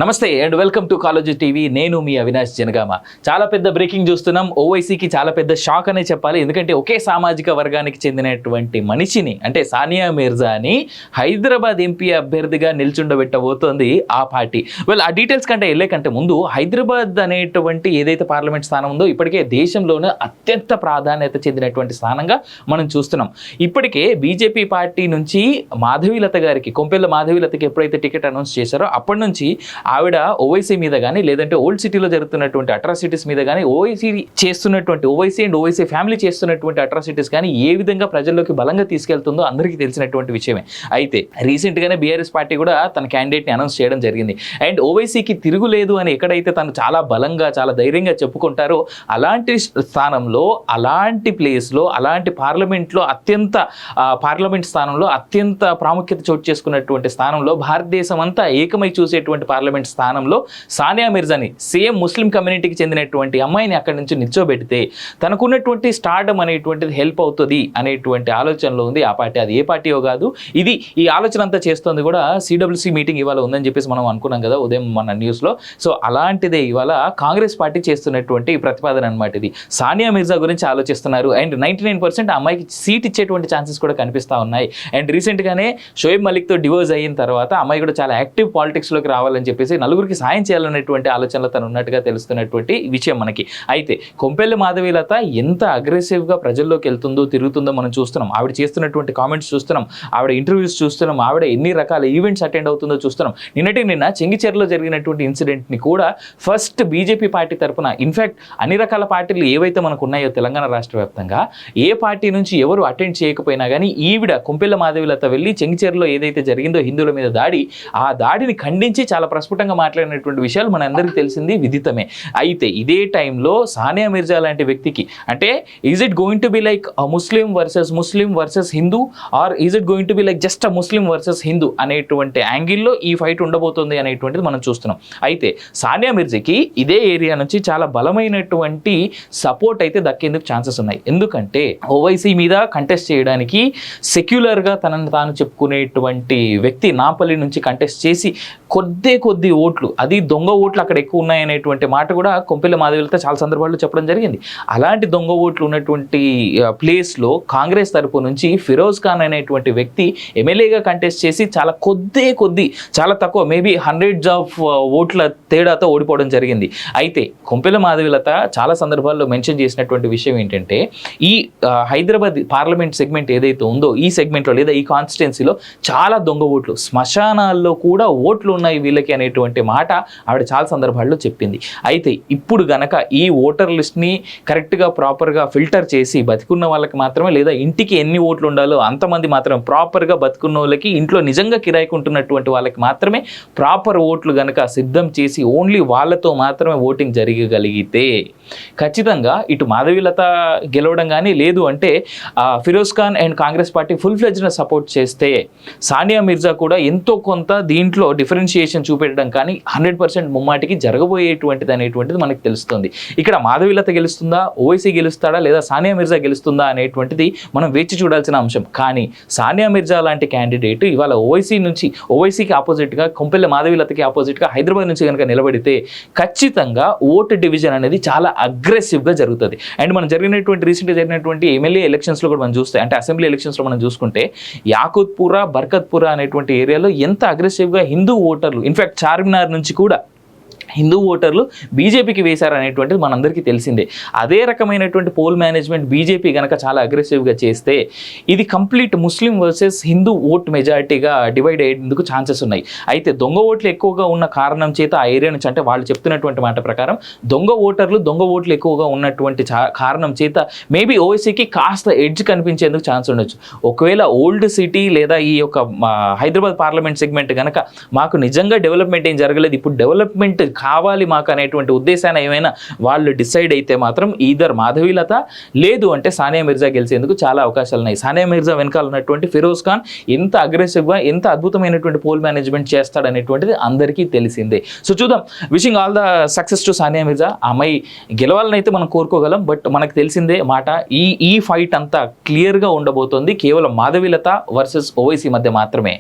నమస్తే and welcome to college TV. నేను మీ అవినాష్ జనగామ. చాలా పెద్ద బ్రేకింగ్ చూస్తున్నాం. ఓవైసీకి చాలా పెద్ద షాక్ అనే చెప్పాలి. ఎందుకంటే ఒకే సామాజిక వర్గానికి చెందినటువంటి మనిషిని అంటే సానియా మిర్జాని హైదరాబాద్ ఎంపీ అభ్యర్థిగా నిల్చుండబెట్టబోతోంది ఆ పార్టీ. ఆ డీటెయిల్స్ కంటే వెళ్ళే కంటే ముందు హైదరాబాద్ అనేటువంటి ఏదైతే పార్లమెంట్ స్థానం ఉందో ఇప్పటికే దేశంలోనే అత్యంత ప్రాధాన్యత చెందినటువంటి స్థానంగా మనం చూస్తున్నాం. ఇప్పటికే బీజేపీ పార్టీ నుంచి మాధవీలత గారికి, కొంపెల్ల మాధవీలతకి ఎప్పుడైతే టికెట్ అనౌన్స్ చేశారో అప్పటి నుంచి ఆవిడ ఓవైసీ మీద కానీ లేదంటే ఓల్డ్ సిటీలో జరుగుతున్నటువంటి అట్రాసిటీస్ మీద కానీ ఓవైసీ అండ్ ఓవైసీ ఫ్యామిలీ చేస్తున్నటువంటి అట్రాసిటీస్ కానీ ఏ విధంగా ప్రజల్లోకి బలంగా తీసుకెళ్తుందో అందరికీ తెలిసినటువంటి విషయమే. అయితే రీసెంట్గానే బీఆర్ఎస్ పార్టీ కూడా తన క్యాండిడేట్ని అనౌన్స్ చేయడం జరిగింది. అండ్ ఓవైసీకి తిరుగులేదు అని ఎక్కడైతే తను చాలా బలంగా చాలా ధైర్యంగా చెప్పుకుంటారో అలాంటి స్థానంలో, అలాంటి ప్లేస్లో, అలాంటి పార్లమెంట్ స్థానంలో అత్యంత ప్రాముఖ్యత చోటు చేసుకున్నటువంటి స్థానంలో భారతదేశం అంతా ఏకమై చూసేటువంటి పార్లమెంట్ స్థానంలో సానియా మిర్జాని, సేమ్ ముస్లిం కమ్యూనిటీకి చెందినటువంటి అమ్మాయిని అక్కడి నుంచి నిల్చోబెడితే తనకున్నటువంటి స్టార్డమ్ అనేటువంటిది హెల్ప్ అవుతుంది అనేటువంటి ఆలోచనలో ఉంది ఆ పార్టీ. అది ఏ పార్టీయో కాదు, ఈ ఆలోచన అంతా చేస్తుంది కూడా సిడబ్ల్యూసీ మీటింగ్ ఇవాళ ఉందని చెప్పేసి మనం అనుకున్నాం కదా ఉదయం మన న్యూస్లో. సో అలాంటిదే ఇవాళ కాంగ్రెస్ పార్టీ చేస్తున్నటువంటి ప్రతిపాదన అనమాట ఇది. సానియా మిర్జా గురించి ఆలోచిస్తున్నారు. అండ్ 99% ఆ అమ్మాయికి సీట్ ఇచ్చేటువంటి ఛాన్సెస్ కూడా కనిపిస్తూ ఉన్నాయి. అండ్ రీసెంట్గానే షోయబ్ మలిక్తో డివోర్స్ అయిన తర్వాత అమ్మాయి కూడా చాలా యాక్టివ్ పాలిటిక్స్లోకి రావాలని చెప్పేసి నలుగురికి సాయం చేయాలనేటువంటి ఆలోచనలో తను ఉన్నట్టుగా తెలుస్తున్నటువంటి విషయం మనకి. అయితే కొంపెల్లి మాధవీలత ఎంత అగ్రెసివ్గా ప్రజల్లోకి వెళ్తుందో, తిరుగుతుందో మనం చూస్తున్నాం. ఆవిడ చేస్తున్నటువంటి కామెంట్స్ చూస్తున్నాం, ఆవిడ ఇంటర్వ్యూస్ చూస్తున్నాం, ఆవిడ ఎన్ని రకాల ఈవెంట్స్ అటెండ్ అవుతుందో చూస్తున్నాం. నిన్న చెంగిచెర్లో జరిగినటువంటి ఇన్సిడెంట్ని కూడా ఫస్ట్ బీజేపీ పార్టీ తరఫున, ఇన్ఫ్యాక్ట్ అన్ని రకాల పార్టీలు ఏవైతే మనకు ఉన్నాయో తెలంగాణ రాష్ట్ర వ్యాప్తంగా ఏ పార్టీ నుంచి ఎవరు అటెండ్ చేయకపోయినా కానీ ఈవిడ కొంపెల్ల మాధవీలత వెళ్ళి చెంగిచెర్లో ఏదైతే జరిగిందో హిందువుల మీద ఆ దాడిని ఖండించి చాలా ప్రస్ఫుటంగా మాట్లాడినటువంటి విషయాలు మన అందరికీ తెలిసింది, విదితమే. అయితే ఇదే టైంలో సానియా మిర్జా లాంటి వ్యక్తికి అంటే is it going to be like Muslim versus Hindu, or is it going to be like just Muslim versus Hindu అనేటువంటి యాంగిల్లో ఈ ఫైట్ ఉండబోతుంది అనేటువంటిది మనం చూస్తున్నాం. అయితే సానియా మిర్జాకి ఇదే ఏరియా నుంచి చాలా బలమైనటువంటి సపోర్ట్ అయితే దక్కేందుకు ఛాన్సెస్ ఉన్నాయి. ఎందుకంటే ఓవైసీ మీద కంటెస్ట్ చేయడానికి సెక్యులర్గా తనను తాను చెప్పుకునేటువంటి వ్యక్తి నాపల్లి నుంచి కంటెస్ట్ చేసి కొద్ది ఓట్లు, అది దొంగ ఓట్లు అక్కడ ఎక్కువ ఉన్నాయనేటువంటి మాట కూడా కొంపెల్ల మాధవీలత చాలా సందర్భాల్లో చెప్పడం జరిగింది. అలాంటి దొంగ ఓట్లు ఉన్నటువంటి ప్లేస్లో కాంగ్రెస్ తరపు నుంచి ఫిరోజ్ ఖాన్ అనేటువంటి వ్యక్తి ఎమ్మెల్యేగా కంటెస్ట్ చేసి చాలా చాలా తక్కువ, మేబీ హండ్రెడ్స్ ఆఫ్ ఓట్ల తేడాతో ఓడిపోవడం జరిగింది. అయితే కొంపెల్ల మాధవీలత చాలా సందర్భాల్లో మెన్షన్ చేసినటువంటి విషయం ఏంటంటే ఈ హైదరాబాద్ పార్లమెంట్ సెగ్మెంట్ ఏదైతే ఉందో ఈ సెగ్మెంట్లో లేదా ఈ కాన్స్టిట్యున్సీలో చాలా దొంగ ఓట్లు, శ్మశానాల్లో కూడా ఓట్లు ఉన్నాయి వీళ్ళకి అనేటువంటి మాట ఆవిడ చాలా సందర్భాల్లో చెప్పింది. అయితే ఇప్పుడు గనక ఈ ఓటర్ లిస్ట్ని కరెక్ట్గా ప్రాపర్గా ఫిల్టర్ చేసి బతికున్న వాళ్ళకి మాత్రమే, లేదా ఇంటికి ఎన్ని ఓట్లు ఉండాలో అంతమంది మాత్రమే ప్రాపర్గా బతుకున్న వాళ్ళకి, ఇంట్లో నిజంగా కిరాయికి ఉంటున్నటువంటి వాళ్ళకి మాత్రమే ప్రాపర్ ఓట్లు గనక సిద్ధం చేసి ఓన్లీ వాళ్ళతో మాత్రమే ఓటింగ్ జరగగలిగితే ఖచ్చితంగా ఇటు మాధవీలత గెలవడం కానీ, లేదు అంటే Firoz Khan and Congress party full ఫ్లెడ్జ్గా సపోర్ట్ చేస్తే సానియా మిర్జా కూడా ఎంతో కొంత దీంట్లో డిఫరెన్షియేషన్ చూపెట్టడం కానీ 100% ముమ్మాటికి జరగబోయేటువంటిది అనేటువంటిది మనకు తెలుస్తుంది. ఇక్కడ మాధవీలత గెలుస్తుందా, ఓవైసీ గెలుస్తాడా, లేదా సానియా మిర్జా గెలుస్తుందా అనేటువంటిది మనం వేచి చూడాల్సిన అంశం. కానీ సానియా మిర్జా లాంటి క్యాండిడేట్ ఇవాళ ఓవైసీకి ఆపోజిట్గా, కొంపెల్ల మాధవీలతకి ఆపోజిట్గా హైదరాబాద్ నుంచి కనుక నిలబడితే ఖచ్చితంగా ఓటు డివిజన్ అనేది చాలా అగ్రెసివ్గా జరుగుతుంది. అండ్ మనం రీసెంట్గా జరిగినటువంటి ఎమ్మెల్యే ఎలక్షన్స్లో కూడా మనం చూస్తే, అంటే అసెంబ్లీ ఎలక్షన్స్లో మనం చూసుకుంటే యాకుత్పురా, బర్కత్పురా అనేటువంటి ఏరియాలో ఎంత అగ్రెసివ్గా హిందూ ఓటర్లు, ఇన్ఫ్యాక్ట్ చార్మినార్ నుంచి కూడా హిందూ ఓటర్లు బీజేపీకి వేశారనేటువంటిది మనందరికీ తెలిసిందే. అదే రకమైనటువంటి పోల్ మేనేజ్మెంట్ బీజేపీ కనుక చాలా అగ్రెసివ్గా చేస్తే ఇది కంప్లీట్ ముస్లిం వర్సెస్ హిందూ ఓట్ మెజారిటీగా డివైడ్ అయ్యేందుకు ఛాన్సెస్ ఉన్నాయి. అయితే దొంగ ఓట్లు ఎక్కువగా ఉన్న కారణం చేత ఆ ఏరియా నుంచి, అంటే వాళ్ళు చెప్తున్నటువంటి మాట ప్రకారం దొంగ ఓట్లు ఎక్కువగా ఉన్నటువంటి కారణం చేత మేబీ ఓవైసీకి కాస్త ఎడ్జ్ కనిపించేందుకు ఛాన్స్ ఉండొచ్చు. ఒకవేళ ఓల్డ్ సిటీ లేదా ఈ యొక్క హైదరాబాద్ పార్లమెంట్ సెగ్మెంట్ కనుక మాకు నిజంగా డెవలప్మెంట్ ఏం జరగలేదు, ఇప్పుడు డెవలప్మెంట్ కావాలి మాకు అనేటువంటి ఉద్దేశాన్ని ఏమైనా వాళ్ళు డిసైడ్ అయితే మాత్రం ఈదర్ మాధవీలత లేదు అంటే సానియా మిర్జా గెలిచేందుకు చాలా అవకాశాలు ఉన్నాయి. సానియా మిర్జా వెనకాల ఉన్నటువంటి ఫిరోజ్ ఖాన్ ఎంత అగ్రెసివ్గా, ఎంత అద్భుతమైనటువంటి పోల్ మేనేజ్మెంట్ చేస్తాడనేటువంటిది అందరికీ తెలిసిందే. సో చూద్దాం. Wishing all the success to Sania Mirza. ఆ అమ్మాయి గెలవాలని అయితే మనం కోరుకోగలం. బట్ మనకు తెలిసిందే మాట, ఈ ఫైట్ అంతా క్లియర్గా ఉండబోతోంది కేవలం మాధవీలత వర్సెస్ ఓవైసీ మధ్య మాత్రమే.